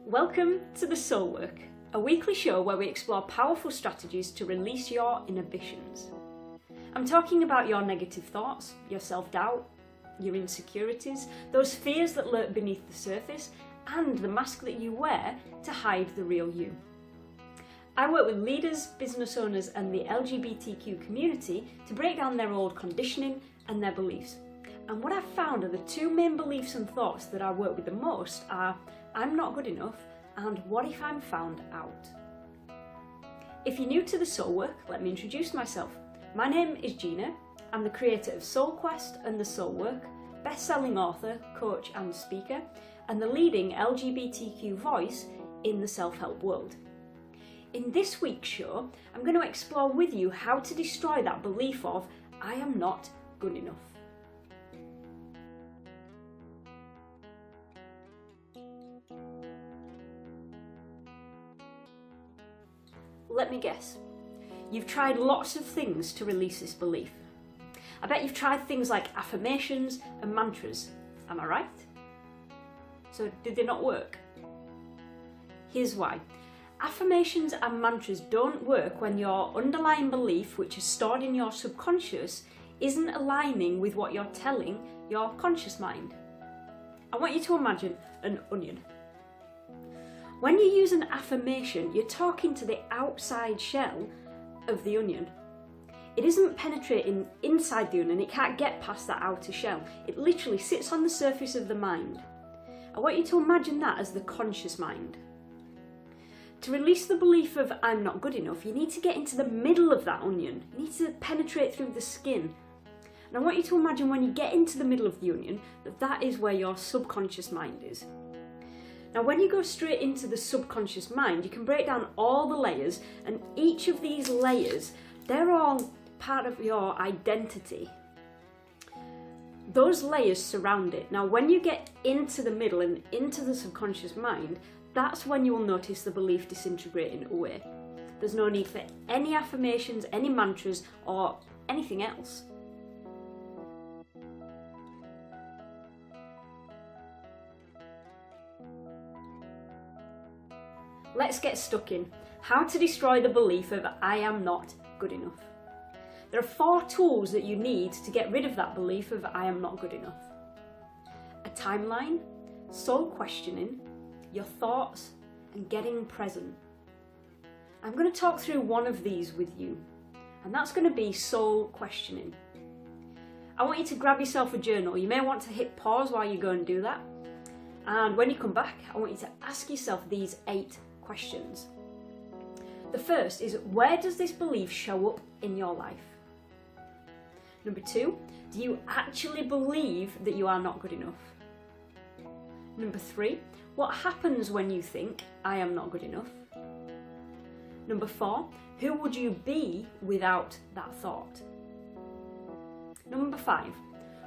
Welcome to The Soul Work, a weekly show where we explore powerful strategies to release your inhibitions. I'm talking about your negative thoughts, your self-doubt, your insecurities, those fears that lurk beneath the surface, and the mask that you wear to hide the real you. I work with leaders, business owners, and the LGBTQ community to break down their old conditioning and their beliefs. And what I've found are the two main beliefs and thoughts that I work with the most are I'm not good enough and what if I'm found out? If you're new to The Soul Work, let me introduce myself. My name is Gina. I'm the creator of Soul Quest and The Soul Work, best-selling author, coach and speaker, and the leading LGBTQ voice in the self-help world. In this week's show, I'm going to explore with you how to destroy that belief of I am not good enough. Let me guess, you've tried lots of things to release this belief. I bet you've tried things like affirmations and mantras, am I right? So did they not work? Here's why. Affirmations and mantras don't work when your underlying belief, which is stored in your subconscious, isn't aligning with what you're telling your conscious mind. I want you to imagine an onion. When you use an affirmation, you're talking to the outside shell of the onion. It isn't penetrating inside the onion, it can't get past that outer shell. It literally sits on the surface of the mind. I want you to imagine that as the conscious mind. To release the belief of I'm not good enough, you need to get into the middle of that onion. You need to penetrate through the skin. And I want you to imagine when you get into the middle of the onion, that is where your subconscious mind is. Now, when you go straight into the subconscious mind, you can break down all the layers, and each of these layers, they're all part of your identity. Those layers surround it. Now, when you get into the middle and into the subconscious mind, that's when you will notice the belief disintegrating away. There's no need for any affirmations, any mantras, or anything else. Let's get stuck in. How to destroy the belief of I am not good enough. There are 4 tools that you need to get rid of that belief of I am not good enough. A timeline, soul questioning, your thoughts, and getting present. I'm going to talk through one of these with you, and that's going to be soul questioning. I want you to grab yourself a journal. You may want to hit pause while you go and do that. And when you come back, I want you to ask yourself these 8 questions. The first is, where does this belief show up in your life? Number 2, do you actually believe that you are not good enough? Number 3, what happens when you think I am not good enough? Number 4, who would you be without that thought? Number 5,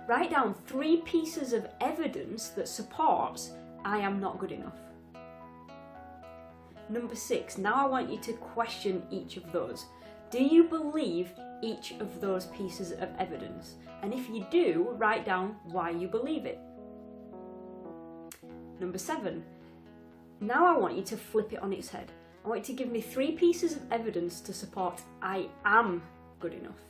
write down 3 pieces of evidence that supports I am not good enough. Number 6, now I want you to question each of those. Do you believe each of those pieces of evidence? And if you do, write down why you believe it. Number 7, now I want you to flip it on its head. I want you to give me 3 pieces of evidence to support I am good enough.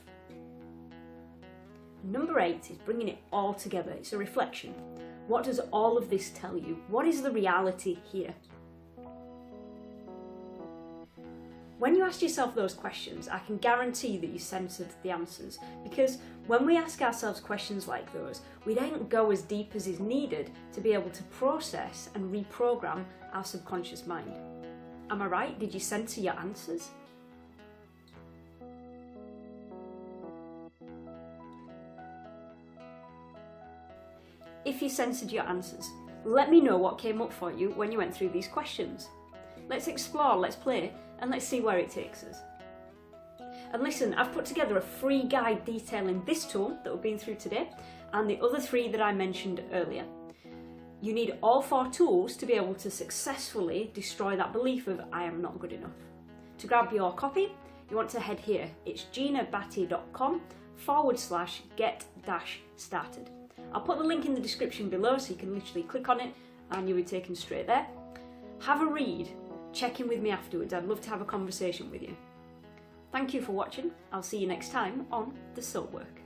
Number 8 is bringing it all together. It's a reflection. What does all of this tell you? What is the reality here? When you ask yourself those questions, I can guarantee that you censored the answers, because when we ask ourselves questions like those, we don't go as deep as is needed to be able to process and reprogram our subconscious mind. Am I right? Did you censor your answers? If you censored your answers, let me know what came up for you when you went through these questions. Let's explore, let's play, and let's see where it takes us. And listen, I've put together a free guide detailing this tool that we've been through today and the other 3 that I mentioned earlier. You need all 4 tools to be able to successfully destroy that belief of I am not good enough. To grab your copy, you want to head here. It's ginabattye.com/get-started. I'll put the link in the description below so you can literally click on it and you'll be taken straight there. Have a read, check in with me afterwards. I'd love to have a conversation with you. Thank you for watching. I'll see you next time on The Soul Work.